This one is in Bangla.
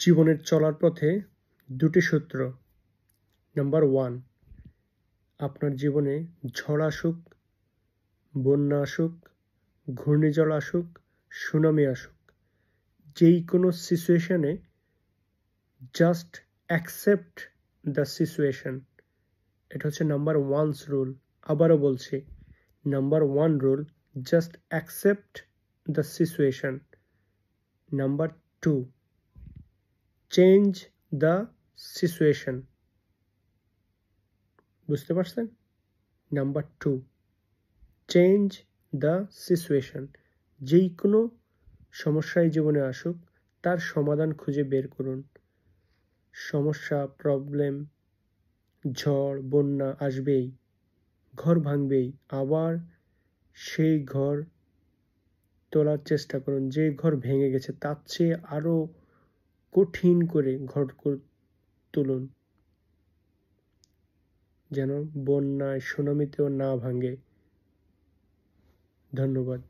জীবনের চলার পথে দুটি সূত্র। নাম্বার 1, আপনার জীবনে ঝড় আসুক, বন্যা আসুক, ঘূর্ণিঝড় আসুক, সুনামি আসুক, যেই কোনো সিচুয়েশনে জাস্ট অ্যাকসেপ্ট দ্য সিচুয়েশন। এটা হচ্ছে নাম্বার 1 রুল। আবারও বলছি, number 1 rule, just accept the situation. Number 2, change the situation. বুঝতে পারছেন? Number 2, change the situation. যেই কোনো সমস্যায় জীবনে আসুক, তার সমাধান খুঁজে বের করুন। সমস্যা, প্রবলেম, ঝড়, বন্যা আসবেই, ঘর ভাঙবেই, আবার সেই ঘর তোলার চেষ্টা করুন। যে ঘর ভেঙে গেছে তার চেয়ে আরো কঠিন করে ঘর তুলুন, যেন বন্যায়, সুনামিতেও না ভাঙে। ধন্যবাদ।